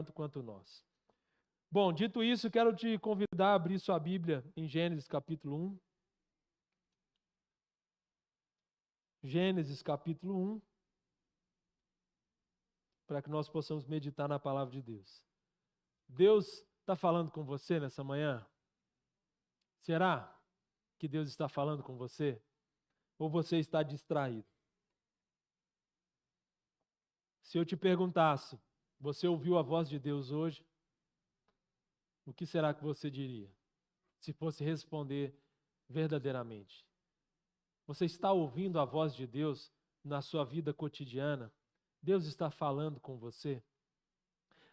tanto quanto nós. Bom, dito isso, quero te convidar a abrir sua Bíblia em Gênesis capítulo 1. Gênesis capítulo 1, para que nós possamos meditar na palavra de Deus. Deus está falando com você nessa manhã? Será que Deus está falando com você? Ou você está distraído? Se eu te perguntasse, você ouviu a voz de Deus hoje? O que será que você diria? Se fosse responder verdadeiramente. Você está ouvindo a voz de Deus na sua vida cotidiana? Deus está falando com você?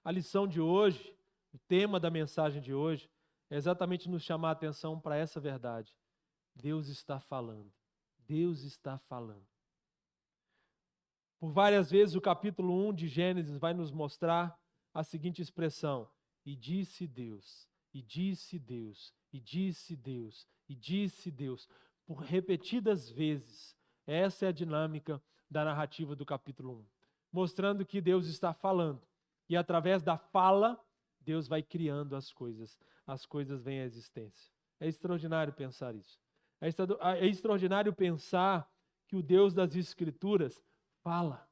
A lição de hoje, o tema da mensagem de hoje, é exatamente nos chamar a atenção para essa verdade. Deus está falando. Deus está falando. Por várias vezes o capítulo 1 de Gênesis vai nos mostrar a seguinte expressão: e disse Deus, e disse Deus, e disse Deus, e disse Deus. Por repetidas vezes, essa é a dinâmica da narrativa do capítulo 1, mostrando que Deus está falando. E através da fala, Deus vai criando as coisas vêm à existência. É extraordinário pensar isso. É extraordinário pensar que o Deus das Escrituras fala.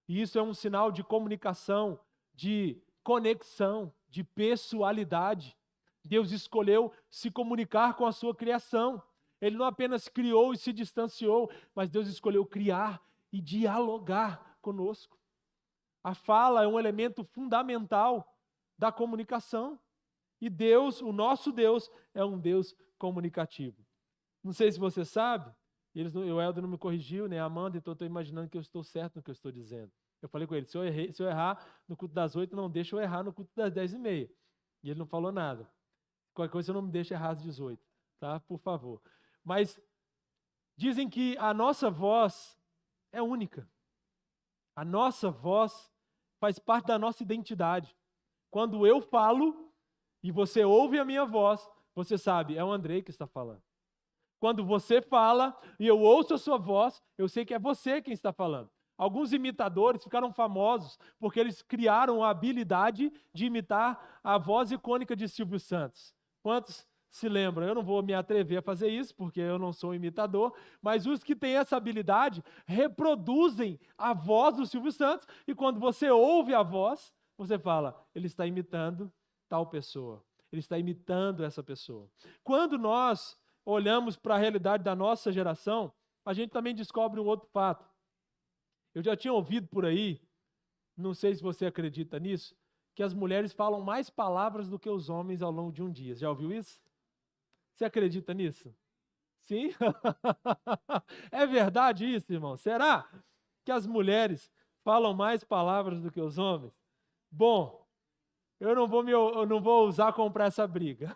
E isso é um sinal de comunicação, de conexão, de pessoalidade. Deus escolheu se comunicar com a sua criação. Ele não apenas criou e se distanciou, mas Deus escolheu criar e dialogar conosco. A fala é um elemento fundamental da comunicação. E Deus, o nosso Deus, é um Deus comunicativo. Não sei se você sabe, o Helder não me corrigiu, nem a Amanda, então eu estou imaginando que eu estou certo no que eu estou dizendo. Eu falei com ele, se eu errar no culto das 8, não deixa eu errar no culto das 10h30. E ele não falou nada. Qualquer coisa, você não me deixa errar às 18, tá? Por favor. Mas dizem que a nossa voz é única. A nossa voz faz parte da nossa identidade. Quando eu falo e você ouve a minha voz, você sabe, é o Andrei que está falando. Quando você fala e eu ouço a sua voz, eu sei que é você quem está falando. Alguns imitadores ficaram famosos porque eles criaram a habilidade de imitar a voz icônica de Silvio Santos. Quantos se lembram? Eu não vou me atrever a fazer isso porque eu não sou imitador, mas os que têm essa habilidade reproduzem a voz do Silvio Santos e quando você ouve a voz, você fala, ele está imitando tal pessoa. Ele está imitando essa pessoa. Quando nós olhamos para a realidade da nossa geração, a gente também descobre um outro fato. Eu já tinha ouvido por aí, não sei se você acredita nisso, que as mulheres falam mais palavras do que os homens ao longo de um dia. Já ouviu isso? Você acredita nisso? Sim? É verdade isso, irmão? Será que as mulheres falam mais palavras do que os homens? Bom, eu não vou usar comprar essa briga.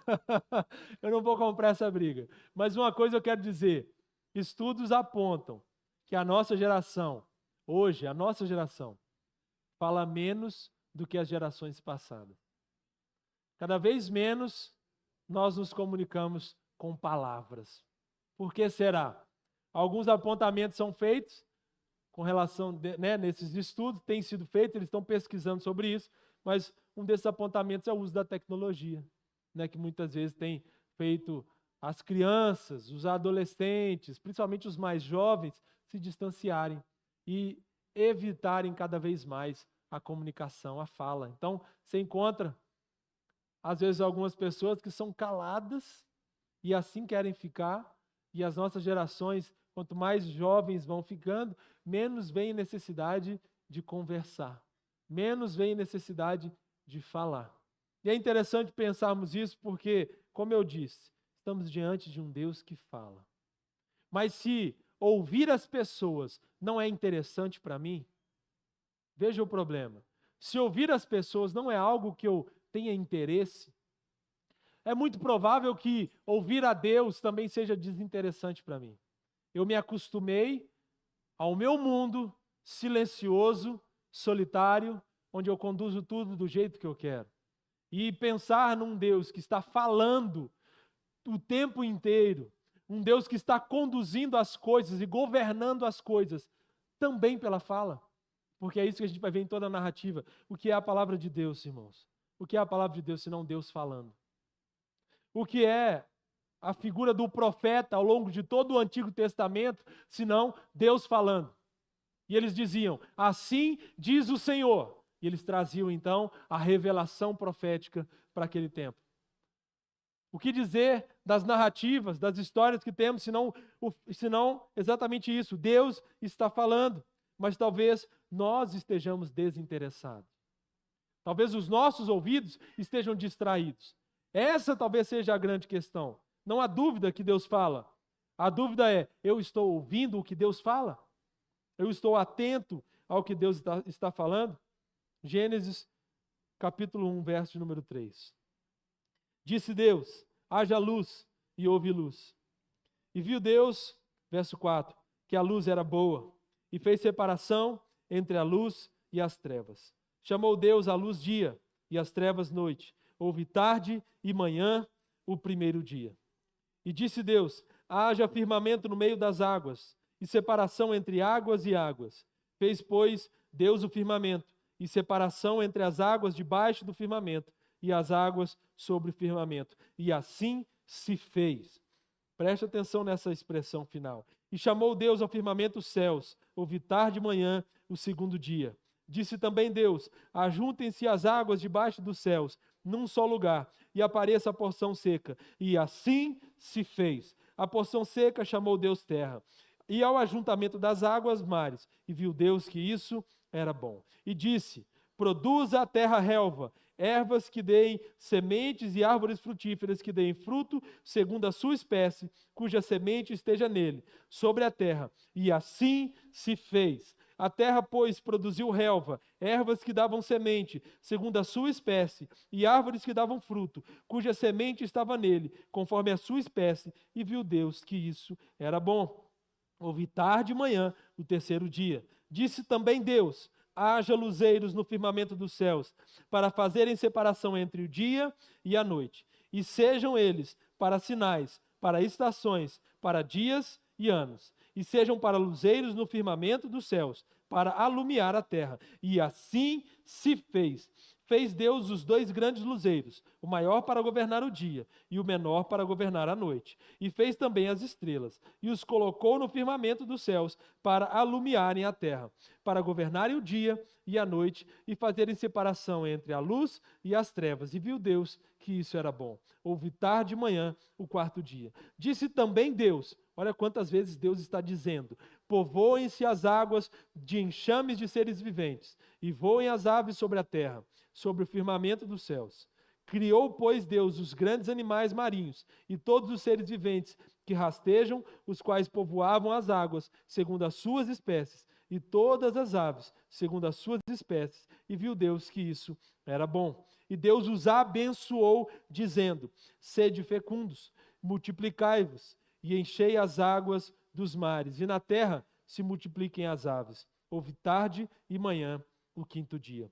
Eu não vou comprar essa briga. Mas uma coisa eu quero dizer: estudos apontam que a nossa geração, hoje, a nossa geração, fala menos do que as gerações passadas. Cada vez menos nós nos comunicamos com palavras. Por que será? Alguns apontamentos são feitos com relação, nesses estudos, tem sido feito, eles estão pesquisando sobre isso, mas um desses apontamentos é o uso da tecnologia, que muitas vezes tem feito as crianças, os adolescentes, principalmente os mais jovens, se distanciarem e evitarem cada vez mais a comunicação, a fala. Então, você encontra, às vezes, algumas pessoas que são caladas e assim querem ficar, e as nossas gerações, quanto mais jovens vão ficando, menos vem necessidade de conversar, menos vem necessidade de falar. E é interessante pensarmos isso porque, como eu disse, estamos diante de um Deus que fala. Mas se ouvir as pessoas não é interessante para mim, veja o problema. Se ouvir as pessoas não é algo que eu tenha interesse, é muito provável que ouvir a Deus também seja desinteressante para mim. Eu me acostumei ao meu mundo silencioso, solitário, onde eu conduzo tudo do jeito que eu quero. E pensar num Deus que está falando o tempo inteiro, um Deus que está conduzindo as coisas e governando as coisas, também pela fala, porque é isso que a gente vai ver em toda a narrativa. O que é a palavra de Deus, irmãos? O que é a palavra de Deus, senão Deus falando? O que é a figura do profeta ao longo de todo o Antigo Testamento, senão Deus falando? E eles diziam, assim diz o Senhor. E eles traziam, então, a revelação profética para aquele tempo. O que dizer das narrativas, das histórias que temos, senão exatamente isso? Deus está falando, mas talvez nós estejamos desinteressados. Talvez os nossos ouvidos estejam distraídos. Essa talvez seja a grande questão. Não há dúvida que Deus fala. A dúvida é, eu estou ouvindo o que Deus fala? Eu estou atento ao que Deus está falando? Gênesis, capítulo 1, verso de número 3. Disse Deus, haja luz, e houve luz. E viu Deus, verso 4, que a luz era boa, e fez separação entre a luz e as trevas. Chamou Deus a luz dia, e as trevas noite. Houve tarde e manhã, o primeiro dia. E disse Deus, haja firmamento no meio das águas, e separação entre águas e águas. Fez, pois, Deus o firmamento, e separação entre as águas debaixo do firmamento, e as águas sobre o firmamento. E assim se fez. Preste atenção nessa expressão final. E chamou Deus ao firmamento os céus, houve tarde e manhã, o segundo dia. Disse também Deus, ajuntem-se as águas debaixo dos céus, num só lugar, e apareça a porção seca. E assim se fez. A porção seca chamou Deus terra. E ao ajuntamento das águas, mares. E viu Deus que isso era bom. E disse, produza a terra relva, ervas que deem sementes e árvores frutíferas que deem fruto segundo a sua espécie, cuja semente esteja nele, sobre a terra. E assim se fez. A terra, pois, produziu relva, ervas que davam semente, segundo a sua espécie, e árvores que davam fruto, cuja semente estava nele, conforme a sua espécie, e viu Deus que isso era bom. Houve tarde e manhã, o terceiro dia. Disse também Deus, haja luzeiros no firmamento dos céus, para fazerem separação entre o dia e a noite, e sejam eles para sinais, para estações, para dias e anos, e sejam para luzeiros no firmamento dos céus, para alumiar a terra. E assim se fez. Fez Deus os dois grandes luzeiros, o maior para governar o dia e o menor para governar a noite. E fez também as estrelas, e os colocou no firmamento dos céus para alumiarem a terra, para governarem o dia e a noite e fazerem separação entre a luz e as trevas. E viu Deus que isso era bom. Houve tarde e manhã, o quarto dia. Disse também Deus, olha quantas vezes Deus está dizendo, povoem-se as águas de enxames de seres viventes, e voem as aves sobre a terra, sobre o firmamento dos céus. Criou, pois, Deus os grandes animais marinhos e todos os seres viventes que rastejam, os quais povoavam as águas, segundo as suas espécies, e todas as aves, segundo as suas espécies. E viu Deus que isso era bom. E Deus os abençoou, dizendo, sede fecundos, multiplicai-vos, e enchei as águas dos mares, e na terra se multipliquem as aves. Houve tarde e manhã, o quinto dia.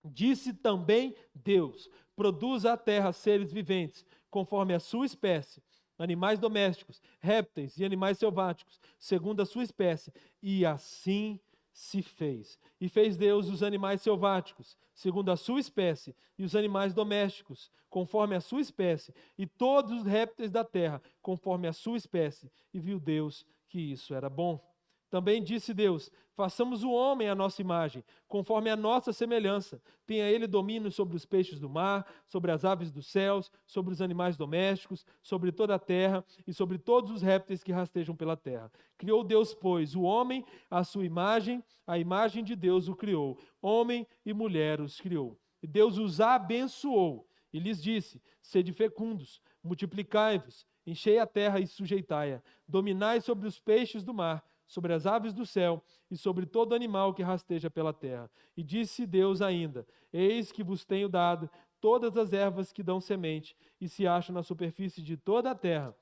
Disse também Deus, produza a terra seres viventes, conforme a sua espécie, animais domésticos, répteis e animais selváticos, segundo a sua espécie. E assim se fez. E fez Deus os animais selváticos, segundo a sua espécie, e os animais domésticos, conforme a sua espécie, e todos os répteis da terra, conforme a sua espécie. E viu Deus que isso era bom. Também disse Deus, façamos o homem à nossa imagem, conforme a nossa semelhança. Tenha ele domínio sobre os peixes do mar, sobre as aves dos céus, sobre os animais domésticos, sobre toda a terra e sobre todos os répteis que rastejam pela terra. Criou Deus, pois, o homem à sua imagem, a imagem de Deus o criou. Homem e mulher os criou. E Deus os abençoou e lhes disse, sede fecundos, multiplicai-vos, enchei a terra e sujeitai-a, dominai sobre os peixes do mar, sobre as aves do céu e sobre todo animal que rasteja pela terra. E disse Deus ainda, eis que vos tenho dado todas as ervas que dão semente e se acham na superfície de toda a terra,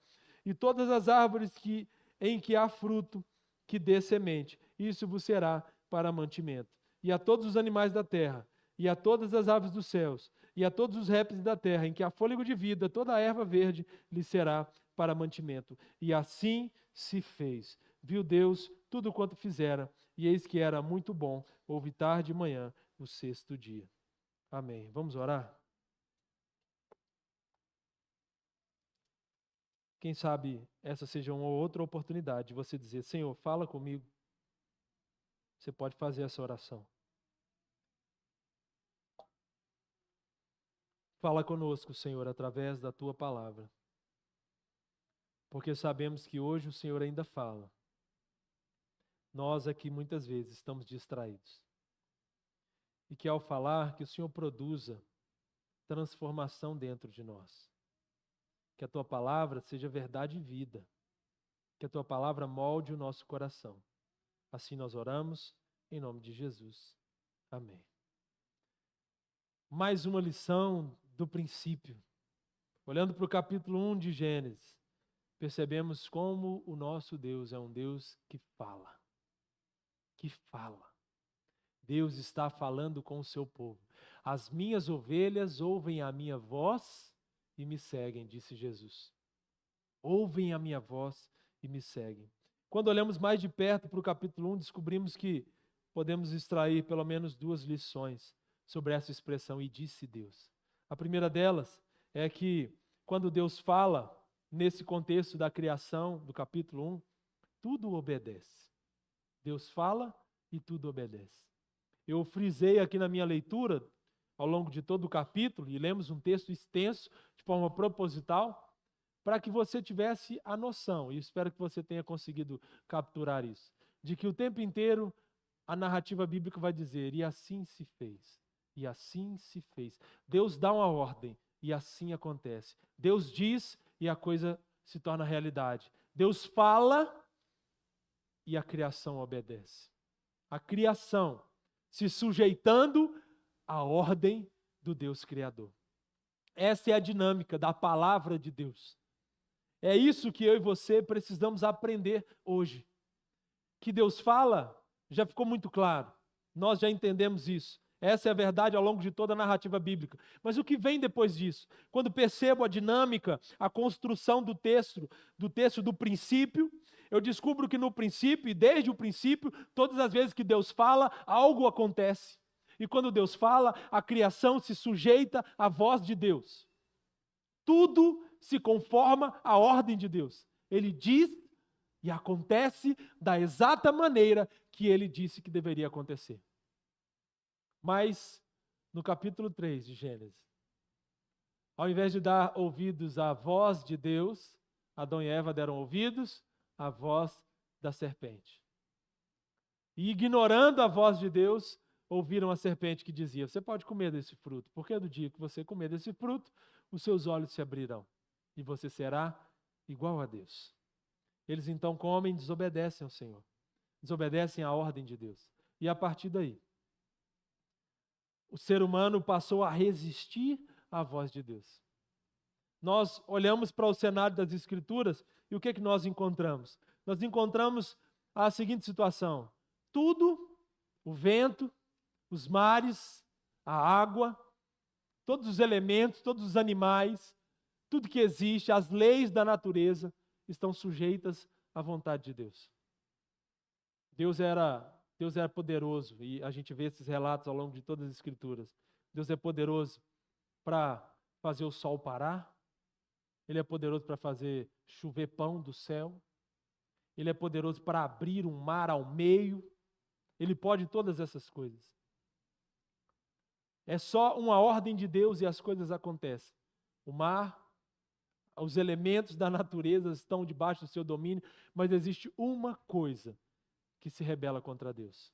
e todas as árvores em que há fruto que dê semente, isso vos será para mantimento. E a todos os animais da terra, e a todas as aves dos céus, e a todos os répteis da terra, em que há fôlego de vida, toda a erva verde lhes será para mantimento. E assim se fez. Viu Deus tudo quanto fizera, e eis que era muito bom. Houve tarde e manhã, o sexto dia. Amém. Vamos orar? Quem sabe essa seja uma outra oportunidade de você dizer: Senhor, fala comigo. Você pode fazer essa oração. Fala conosco, Senhor, através da tua palavra. Porque sabemos que hoje o Senhor ainda fala. Nós aqui muitas vezes estamos distraídos. E que ao falar, que o Senhor produza transformação dentro de nós. Que a tua palavra seja verdade e vida. Que a tua palavra molde o nosso coração. Assim nós oramos, em nome de Jesus. Amém. Mais uma lição do princípio. Olhando para o capítulo 1 de Gênesis, percebemos como o nosso Deus é um Deus que fala. Que fala. Deus está falando com o seu povo. As minhas ovelhas ouvem a minha voz e me seguem, disse Jesus. Ouvem a minha voz e me seguem. Quando olhamos mais de perto para o capítulo 1, descobrimos que podemos extrair pelo menos duas lições sobre essa expressão, e disse Deus. A primeira delas é que quando Deus fala, nesse contexto da criação, do capítulo 1, tudo obedece. Deus fala e tudo obedece. Eu frisei aqui na minha leitura, ao longo de todo o capítulo, e lemos um texto extenso, de forma proposital, para que você tivesse a noção, e espero que você tenha conseguido capturar isso, de que o tempo inteiro a narrativa bíblica vai dizer: e assim se fez, e assim se fez. Deus dá uma ordem, e assim acontece. Deus diz, e a coisa se torna realidade. Deus fala, e a criação obedece. A criação se sujeitando à ordem do Deus Criador. Essa é a dinâmica da palavra de Deus. É isso que eu e você precisamos aprender hoje. Que Deus fala, já ficou muito claro. Nós já entendemos isso. Essa é a verdade ao longo de toda a narrativa bíblica. Mas o que vem depois disso? Quando percebo a dinâmica, a construção do texto do princípio, eu descubro que no princípio, e desde o princípio, todas as vezes que Deus fala, algo acontece. E quando Deus fala, a criação se sujeita à voz de Deus. Tudo se conforma à ordem de Deus. Ele diz e acontece da exata maneira que ele disse que deveria acontecer. Mas, no capítulo 3 de Gênesis, ao invés de dar ouvidos à voz de Deus, Adão e Eva deram ouvidos à voz da serpente. E ignorando a voz de Deus, ouviram a serpente que dizia: você pode comer desse fruto, porque do dia que você comer desse fruto, os seus olhos se abrirão e você será igual a Deus. Eles então comem e desobedecem ao Senhor, desobedecem à ordem de Deus. E a partir daí, o ser humano passou a resistir à voz de Deus. Nós olhamos para o cenário das Escrituras e o que é que nós encontramos? Nós encontramos a seguinte situação: tudo, o vento, os mares, a água, todos os elementos, todos os animais, tudo que existe, as leis da natureza estão sujeitas à vontade de Deus. Deus era poderoso, e a gente vê esses relatos ao longo de todas as Escrituras. Deus é poderoso para fazer o sol parar, Ele é poderoso para fazer chover pão do céu, Ele é poderoso para abrir um mar ao meio, Ele pode todas essas coisas. É só uma ordem de Deus e as coisas acontecem. O mar, os elementos da natureza estão debaixo do seu domínio, mas existe uma coisa que se rebela contra Deus.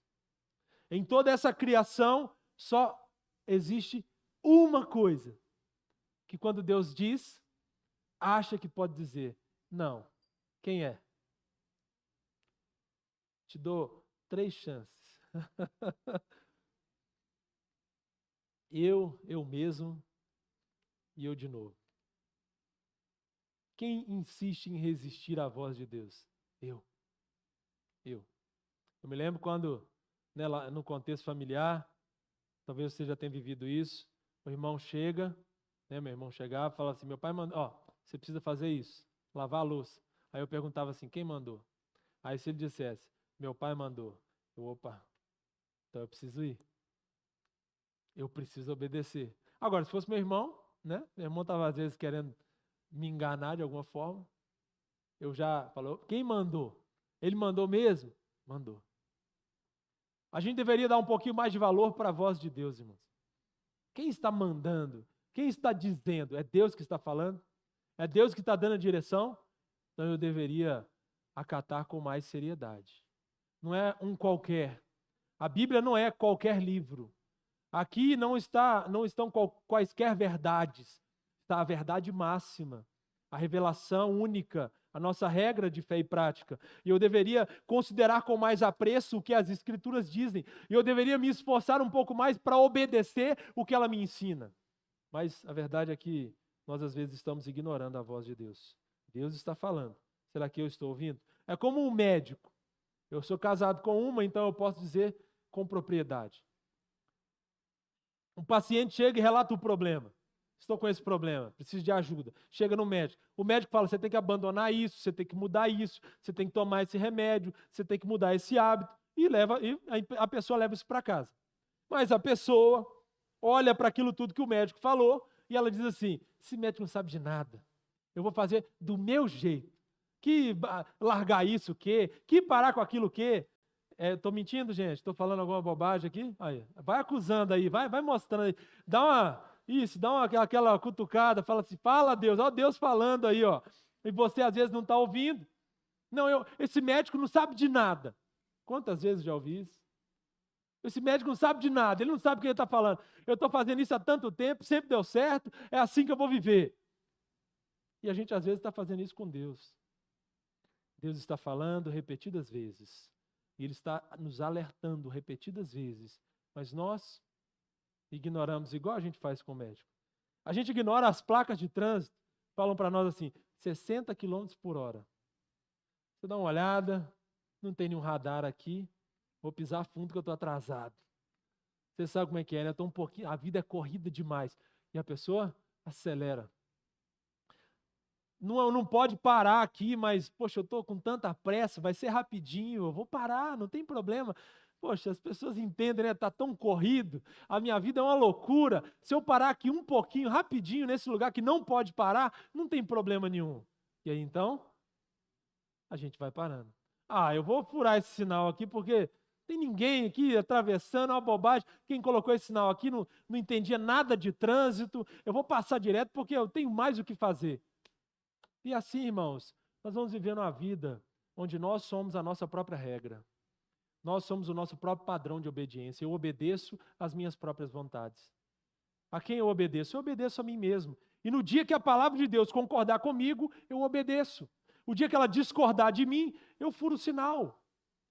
Em toda essa criação, só existe uma coisa que quando Deus diz, acha que pode dizer: não. Quem é? Te dou 3 chances. eu mesmo e eu de novo. Quem insiste em resistir à voz de Deus? Eu. Eu me lembro quando, né, lá no contexto familiar, talvez você já tenha vivido isso, o irmão chega, né, meu irmão chegava e falava assim: meu pai mandou, você precisa fazer isso, lavar a louça. Aí eu perguntava assim: quem mandou? Aí se ele dissesse: meu pai mandou, Opa, então eu preciso ir. Eu preciso obedecer. Agora, se fosse meu irmão, né? Meu irmão estava às vezes querendo me enganar de alguma forma. Eu já falou, quem mandou? Ele mandou mesmo? Mandou. A gente deveria dar um pouquinho mais de valor para a voz de Deus, irmãos. Quem está mandando? Quem está dizendo? É Deus que está falando? É Deus que está dando a direção? Então eu deveria acatar com mais seriedade. Não é um qualquer. A Bíblia não é qualquer livro. Aqui não estão quaisquer verdades. Está a verdade máxima, a revelação única, a nossa regra de fé e prática. E eu deveria considerar com mais apreço o que as Escrituras dizem. E eu deveria me esforçar um pouco mais para obedecer o que ela me ensina. Mas a verdade é que nós às vezes estamos ignorando a voz de Deus. Deus está falando. Será que eu estou ouvindo? É como um médico. Eu sou casado com uma, então eu posso dizer com propriedade. Um paciente chega e relata o problema. Estou com esse problema, preciso de ajuda. Chega no médico. O médico fala, você tem que abandonar isso, você tem que mudar isso, você tem que tomar esse remédio, você tem que mudar esse hábito. E a pessoa leva isso para casa. Mas a pessoa olha para aquilo tudo que o médico falou e ela diz assim, esse médico não sabe de nada. Eu vou fazer do meu jeito. Que largar isso o quê? Que parar com aquilo o quê? Estou mentindo, gente? Estou falando alguma bobagem aqui? Aí, vai acusando aí, vai mostrando aí. Dá aquela cutucada, fala assim, fala Deus, ó Deus falando aí, ó. E você às vezes não está ouvindo. Não, esse médico não sabe de nada. Quantas vezes já ouvi isso? Esse médico não sabe de nada, ele não sabe o que ele está falando. Eu estou fazendo isso há tanto tempo, sempre deu certo, é assim que eu vou viver. E a gente às vezes está fazendo isso com Deus. Deus está falando repetidas vezes. E Ele está nos alertando repetidas vezes. Mas nós ignoramos, igual a gente faz com o médico. A gente ignora as placas de trânsito. Falam para nós assim, 60 km por hora. Você dá uma olhada, não tem nenhum radar aqui. Vou pisar fundo que eu estou atrasado. Você sabe como é que é, né? Eu tô um pouquinho, a vida é corrida demais. E a pessoa acelera. Não pode parar aqui, mas, poxa, eu estou com tanta pressa, vai ser rapidinho, eu vou parar, não tem problema. Poxa, as pessoas entendem, né? Está tão corrido, a minha vida é uma loucura. Se eu parar aqui um pouquinho, rapidinho, nesse lugar que não pode parar, não tem problema nenhum. E aí, então, a gente vai parando. Ah, eu vou furar esse sinal aqui, porque tem ninguém aqui atravessando, é uma bobagem. Quem colocou esse sinal aqui não entendia nada de trânsito. Eu vou passar direto, porque eu tenho mais o que fazer. E assim, irmãos, nós vamos viver uma vida onde nós somos a nossa própria regra. Nós somos o nosso próprio padrão de obediência. Eu obedeço às minhas próprias vontades. A quem eu obedeço? Eu obedeço a mim mesmo. E no dia que a palavra de Deus concordar comigo, eu obedeço. O dia que ela discordar de mim, eu furo o sinal.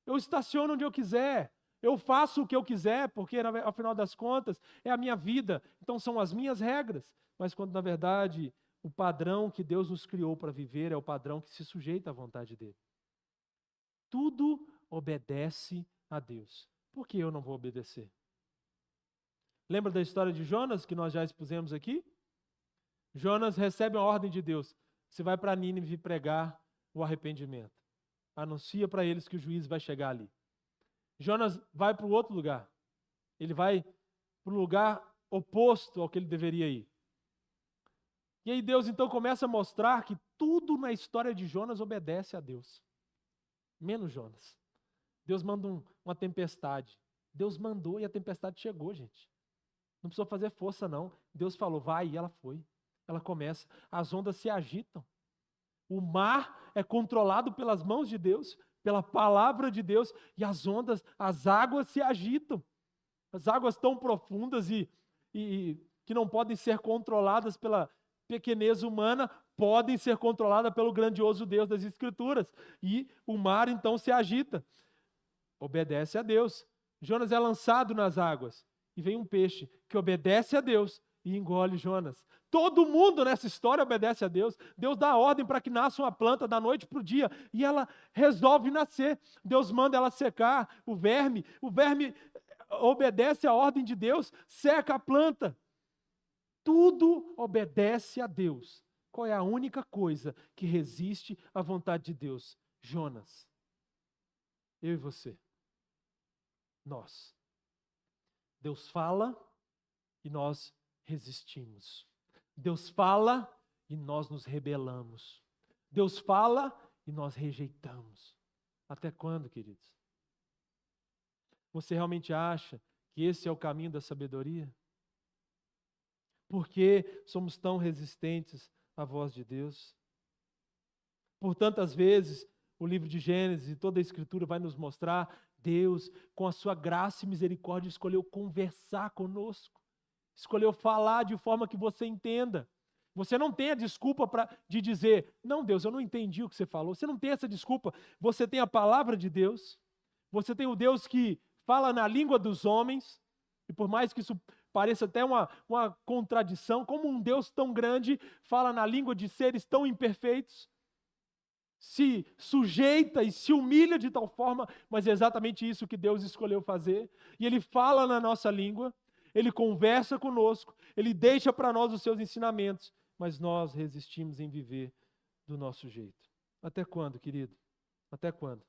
Eu estaciono onde eu quiser. Eu faço o que eu quiser, porque, ao final das contas, é a minha vida. Então, são as minhas regras. Mas quando, na verdade, o padrão que Deus nos criou para viver é o padrão que se sujeita à vontade dele. Tudo obedece a Deus. Por que eu não vou obedecer? Lembra da história de Jonas, que nós já expusemos aqui? Jonas recebe a ordem de Deus. Você vai para Nínive pregar o arrependimento. Anuncia para eles que o juiz vai chegar ali. Jonas vai para o outro lugar. Ele vai para o lugar oposto ao que ele deveria ir. E aí Deus então começa a mostrar que tudo na história de Jonas obedece a Deus. Menos Jonas. Deus manda uma tempestade. Deus mandou e a tempestade chegou, gente. Não precisou fazer força, não. Deus falou, vai, e ela foi. Ela começa. As ondas se agitam. O mar é controlado pelas mãos de Deus, pela palavra de Deus, e as ondas, as águas se agitam. As águas tão profundas e que não podem ser controladas pela pequenez humana, podem ser controladas pelo grandioso Deus das Escrituras. E o mar então se agita. Obedece a Deus. Jonas é lançado nas águas e vem um peixe que obedece a Deus e engole Jonas. Todo mundo nessa história obedece a Deus. Deus dá a ordem para que nasça uma planta da noite para o dia e ela resolve nascer. Deus manda ela secar o verme obedece a ordem de Deus, seca a planta. Tudo obedece a Deus. Qual é a única coisa que resiste à vontade de Deus? Jonas. Eu e você. nós. Deus fala e nós resistimos. Deus fala e nós nos rebelamos. Deus fala e nós rejeitamos. Até quando, queridos? Você realmente acha que esse é o caminho da sabedoria? Por que somos tão resistentes à voz de Deus? Por tantas vezes, o livro de Gênesis e toda a Escritura vai nos mostrar Deus, com a sua graça e misericórdia, escolheu conversar conosco. Escolheu falar de forma que você entenda. Você não tem a desculpa de dizer, não, Deus, eu não entendi o que você falou. Você não tem essa desculpa. Você tem a palavra de Deus. Você tem o Deus que fala na língua dos homens. E por mais que isso pareça até uma contradição, como um Deus tão grande fala na língua de seres tão imperfeitos, se sujeita e se humilha de tal forma, mas é exatamente isso que Deus escolheu fazer. E Ele fala na nossa língua, Ele conversa conosco, Ele deixa para nós os seus ensinamentos, mas nós resistimos em viver do nosso jeito. Até quando, querido? Até quando?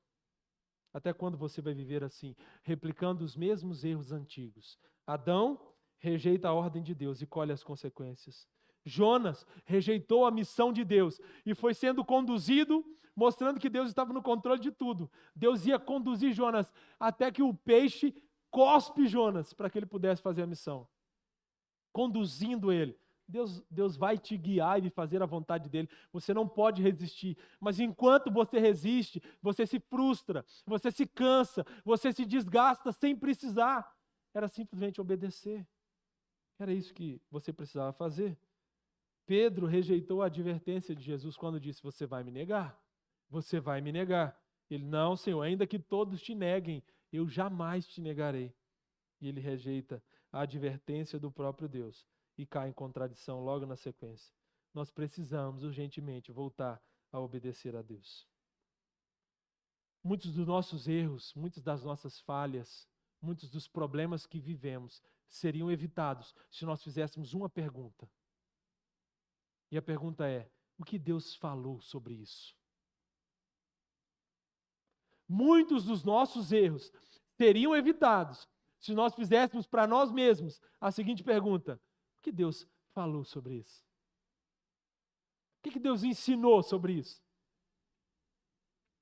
Até quando você vai viver assim, replicando os mesmos erros antigos? Adão rejeita a ordem de Deus e colhe as consequências. Jonas rejeitou a missão de Deus e foi sendo conduzido, mostrando que Deus estava no controle de tudo. Deus ia conduzir Jonas até que o peixe cospe Jonas para que ele pudesse fazer a missão. Conduzindo ele. Deus vai te guiar e fazer a vontade dele. Você não pode resistir. Mas enquanto você resiste, você se frustra, você se cansa, você se desgasta sem precisar. Era simplesmente obedecer. Era isso que você precisava fazer. Pedro rejeitou a advertência de Jesus quando disse, você vai me negar? Você vai me negar. Ele, não, Senhor, ainda que todos te neguem, eu jamais te negarei. E ele rejeita a advertência do próprio Deus e cai em contradição logo na sequência. Nós precisamos urgentemente voltar a obedecer a Deus. Muitos dos nossos erros, muitas das nossas falhas, muitos dos problemas que vivemos seriam evitados se nós fizéssemos uma pergunta. E a pergunta é, o que Deus falou sobre isso? Muitos dos nossos erros seriam evitados se nós fizéssemos para nós mesmos a seguinte pergunta: o que Deus falou sobre isso? O que Deus ensinou sobre isso?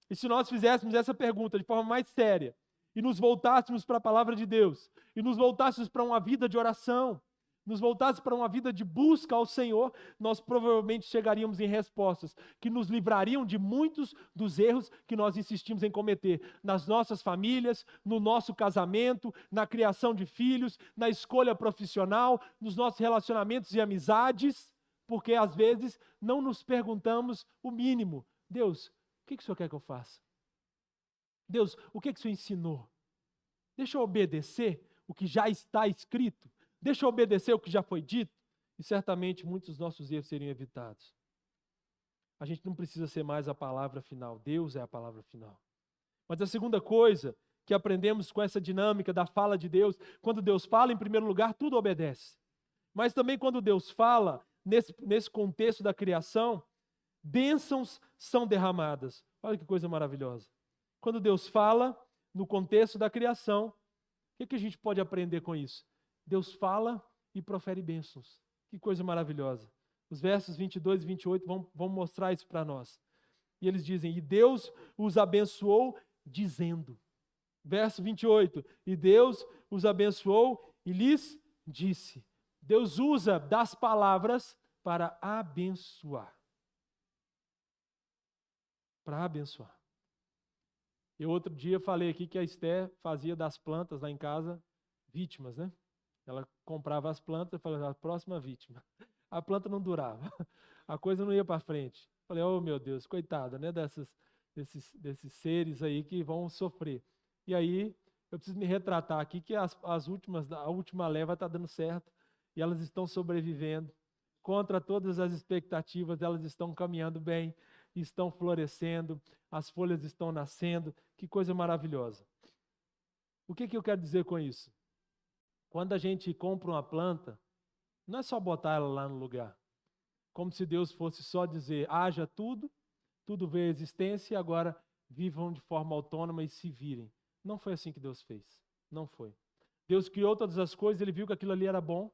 E se nós fizéssemos essa pergunta de forma mais séria, e nos voltássemos para a palavra de Deus, e nos voltássemos para uma vida de oração, nos voltássemos para uma vida de busca ao Senhor, nós provavelmente chegaríamos em respostas que nos livrariam de muitos dos erros que nós insistimos em cometer nas nossas famílias, no nosso casamento, na criação de filhos, na escolha profissional, nos nossos relacionamentos e amizades, porque às vezes não nos perguntamos o mínimo. Deus, o que o Senhor quer que eu faça? Deus, o que o Senhor ensinou? Deixa eu obedecer o que já está escrito? Deixa eu obedecer o que já foi dito? E certamente muitos dos nossos erros seriam evitados. A gente não precisa ser mais a palavra final. Deus é a palavra final. Mas a segunda coisa que aprendemos com essa dinâmica da fala de Deus, quando Deus fala, em primeiro lugar, tudo obedece. Mas também quando Deus fala, nesse contexto da criação, bênçãos são derramadas. Olha que coisa maravilhosa. Quando Deus fala, no contexto da criação, o que a gente pode aprender com isso? Deus fala e profere bênçãos. Que coisa maravilhosa. Os versos 22 e 28 vão mostrar isso para nós. E eles dizem, e Deus os abençoou dizendo. Verso 28, e Deus os abençoou e lhes disse. Deus usa das palavras para abençoar. Para abençoar. Eu outro dia falei aqui que a Esther fazia das plantas lá em casa vítimas, né? Ela comprava as plantas e falava, a próxima vítima. A planta não durava, a coisa não ia para frente. Falei, oh meu Deus, coitada, né, desses seres aí que vão sofrer. E aí, eu preciso me retratar aqui que a última leva está dando certo e elas estão sobrevivendo. Contra todas as expectativas, elas estão caminhando bem, estão florescendo, as folhas estão nascendo. Que coisa maravilhosa. O que eu quero dizer com isso? Quando a gente compra uma planta, não é só botar ela lá no lugar. Como se Deus fosse só dizer, haja tudo veio à existência e agora vivam de forma autônoma e se virem. Não foi assim que Deus fez. Não foi. Deus criou todas as coisas, ele viu que aquilo ali era bom,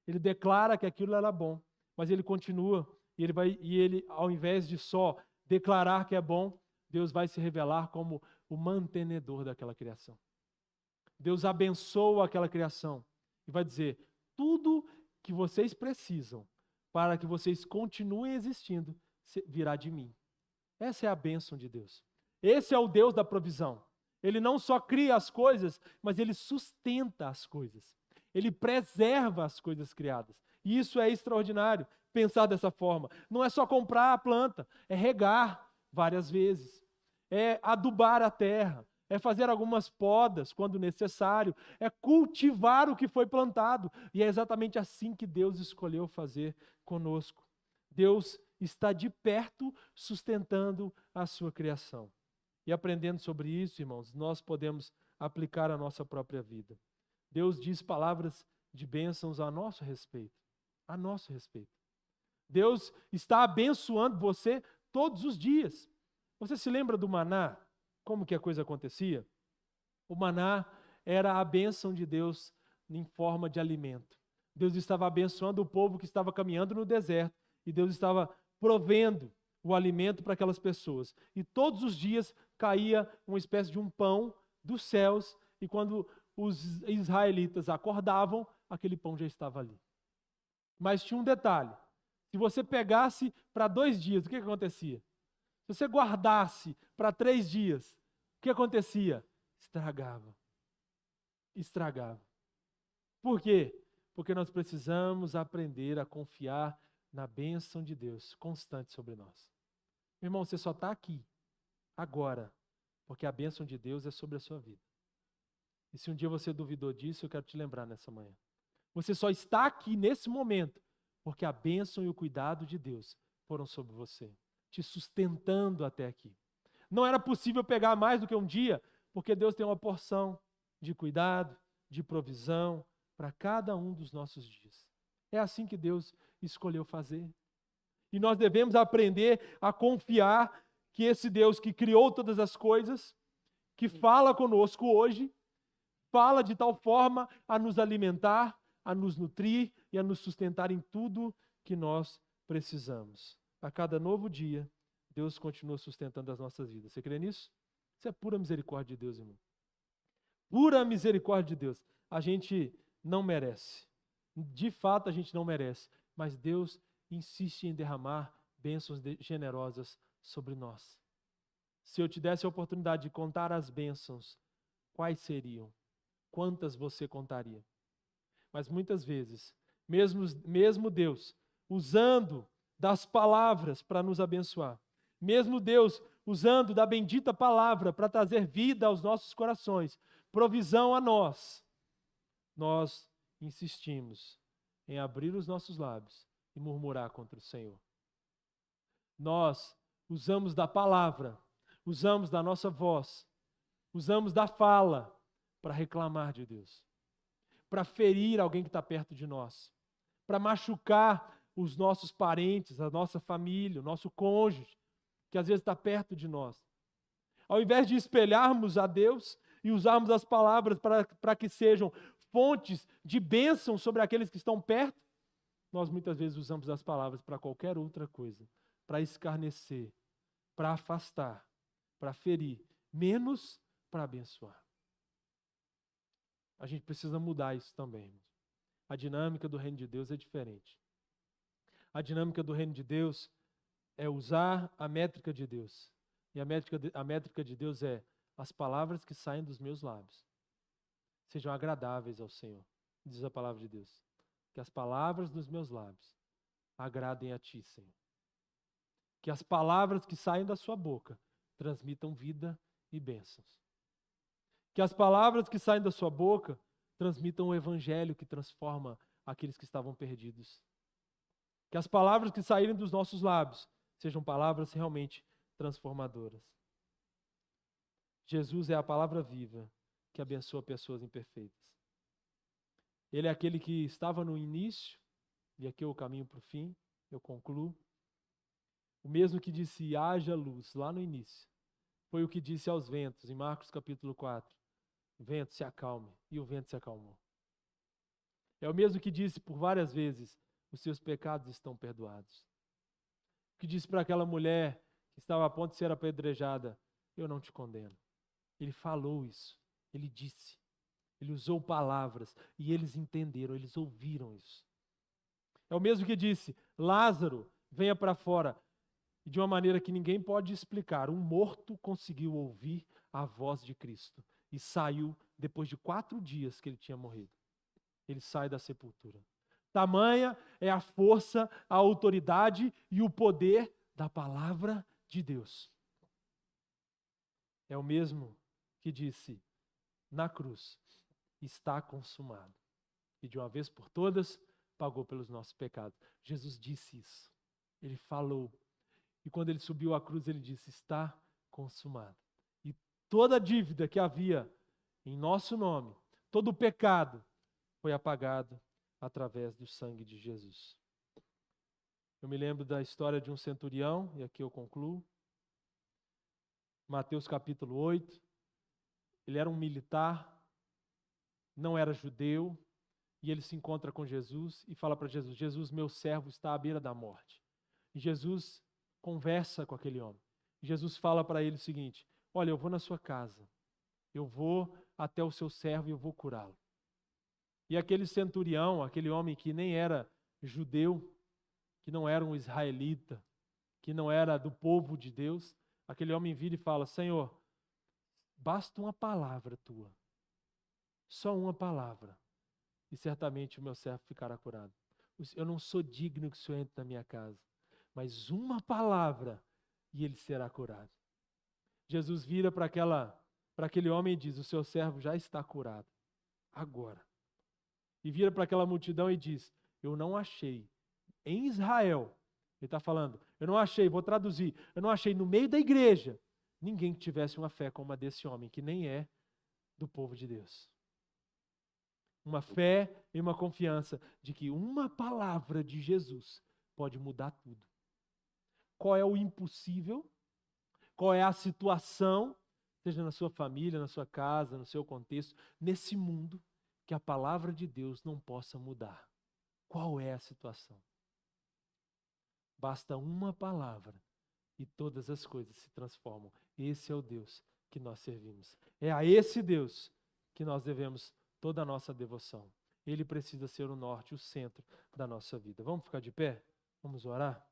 ele declara que aquilo era bom, mas ele continua, e ele, ao invés de só declarar que é bom, Deus vai se revelar como o mantenedor daquela criação. Deus abençoa aquela criação e vai dizer: tudo que vocês precisam para que vocês continuem existindo virá de mim. Essa é a bênção de Deus. Esse é o Deus da provisão. Ele não só cria as coisas, mas ele sustenta as coisas. Ele preserva as coisas criadas. E isso é extraordinário, pensar dessa forma. Não é só comprar a planta, é regar várias vezes, é adubar a terra, é fazer algumas podas quando necessário, é cultivar o que foi plantado. E é exatamente assim que Deus escolheu fazer conosco. Deus está de perto sustentando a sua criação. E aprendendo sobre isso, irmãos, nós podemos aplicar a nossa própria vida. Deus diz palavras de bênçãos a nosso respeito. A nosso respeito. Deus está abençoando você todos os dias. Você se lembra do maná? Como que a coisa acontecia? O maná era a bênção de Deus em forma de alimento. Deus estava abençoando o povo que estava caminhando no deserto. E Deus estava provendo o alimento para aquelas pessoas. E todos os dias caía uma espécie de um pão dos céus. E quando os israelitas acordavam, aquele pão já estava ali. Mas tinha um detalhe. Se você pegasse para 2 dias, o que acontecia? Se você guardasse para 3 dias, o que acontecia? Estragava. Estragava. Por quê? Porque nós precisamos aprender a confiar na bênção de Deus constante sobre nós. Meu irmão, você só está aqui, agora, porque a bênção de Deus é sobre a sua vida. E se um dia você duvidou disso, eu quero te lembrar nessa manhã. Você só está aqui nesse momento, porque a bênção e o cuidado de Deus foram sobre você, te sustentando até aqui. Não era possível pegar mais do que um dia, porque Deus tem uma porção de cuidado, de provisão para cada um dos nossos dias. É assim que Deus escolheu fazer. E nós devemos aprender a confiar que esse Deus que criou todas as coisas, que fala conosco hoje, fala de tal forma a nos alimentar, a nos nutrir e a nos sustentar em tudo que nós precisamos. A cada novo dia, Deus continua sustentando as nossas vidas. Você crê nisso? Isso é pura misericórdia de Deus, irmão. Pura misericórdia de Deus. A gente não merece. De fato, a gente não merece. Mas Deus insiste em derramar bênçãos generosas sobre nós. Se eu te desse a oportunidade de contar as bênçãos, quais seriam? Quantas você contaria? Mas muitas vezes, mesmo Deus usando das palavras para nos abençoar, mesmo Deus usando da bendita palavra para trazer vida aos nossos corações, provisão a nós insistimos em abrir os nossos lábios e murmurar contra o Senhor. Nós usamos da palavra, usamos da nossa voz, usamos da fala para reclamar de Deus, para ferir alguém que está perto de nós, para machucar os nossos parentes, a nossa família, o nosso cônjuge, que às vezes está perto de nós. Ao invés de espelharmos a Deus e usarmos as palavras para que sejam fontes de bênção sobre aqueles que estão perto, nós muitas vezes usamos as palavras para qualquer outra coisa, para escarnecer, para afastar, para ferir, menos para abençoar. A gente precisa mudar isso também. A dinâmica do reino de Deus é diferente. A dinâmica do reino de Deus é usar a métrica de Deus. E a métrica de Deus é as palavras que saem dos meus lábios sejam agradáveis ao Senhor, diz a palavra de Deus. Que as palavras dos meus lábios agradem a Ti, Senhor. Que as palavras que saem da sua boca transmitam vida e bênçãos. Que as palavras que saem da sua boca transmitam o evangelho que transforma aqueles que estavam perdidos. Que as palavras que saírem dos nossos lábios sejam palavras realmente transformadoras. Jesus é a palavra viva que abençoa pessoas imperfeitas. Ele é aquele que estava no início, e aqui é o caminho para o fim, eu concluo. O mesmo que disse, haja luz, lá no início, foi o que disse aos ventos, em Marcos capítulo 4. vento se acalme. E o vento se acalmou. É o mesmo que disse por várias vezes, os seus pecados estão perdoados. Que disse para aquela mulher que estava a ponto de ser apedrejada, eu não te condeno. Ele falou isso, ele disse, ele usou palavras e eles entenderam, eles ouviram isso. É o mesmo que disse, Lázaro, venha para fora. E de uma maneira que ninguém pode explicar, um morto conseguiu ouvir a voz de Cristo e saiu depois de 4 dias que ele tinha morrido. Ele sai da sepultura. Tamanha é a força, a autoridade e o poder da palavra de Deus. É o mesmo que disse na cruz, está consumado. E de uma vez por todas, pagou pelos nossos pecados. Jesus disse isso. Ele falou. E quando ele subiu à cruz, ele disse, está consumado. E toda a dívida que havia em nosso nome, todo o pecado, foi apagado através do sangue de Jesus. Eu me lembro da história de um centurião, e aqui eu concluo. Mateus capítulo 8. Ele era um militar, não era judeu, e ele se encontra com Jesus e fala para Jesus, Jesus, meu servo está à beira da morte. E Jesus conversa com aquele homem. E Jesus fala para ele o seguinte, olha, eu vou na sua casa, eu vou até o seu servo e eu vou curá-lo. E aquele centurião, aquele homem que nem era judeu, que não era um israelita, que não era do povo de Deus, aquele homem vira e fala, Senhor, basta uma palavra tua, só uma palavra, e certamente o meu servo ficará curado. Eu não sou digno que o Senhor entre na minha casa, mas uma palavra e ele será curado. Jesus vira para aquele homem e diz, o seu servo já está curado, agora. E vira para aquela multidão e diz, eu não achei em Israel, ele está falando, eu não achei, vou traduzir, eu não achei no meio da igreja ninguém que tivesse uma fé como a desse homem, que nem é do povo de Deus. Uma fé e uma confiança de que uma palavra de Jesus pode mudar tudo. Qual é o impossível? Qual é a situação, seja na sua família, na sua casa, no seu contexto, nesse mundo, que a palavra de Deus não possa mudar? Qual é a situação? Basta uma palavra e todas as coisas se transformam. Esse é o Deus que nós servimos. É a esse Deus que nós devemos toda a nossa devoção. Ele precisa ser o norte, o centro da nossa vida. Vamos ficar de pé? Vamos orar?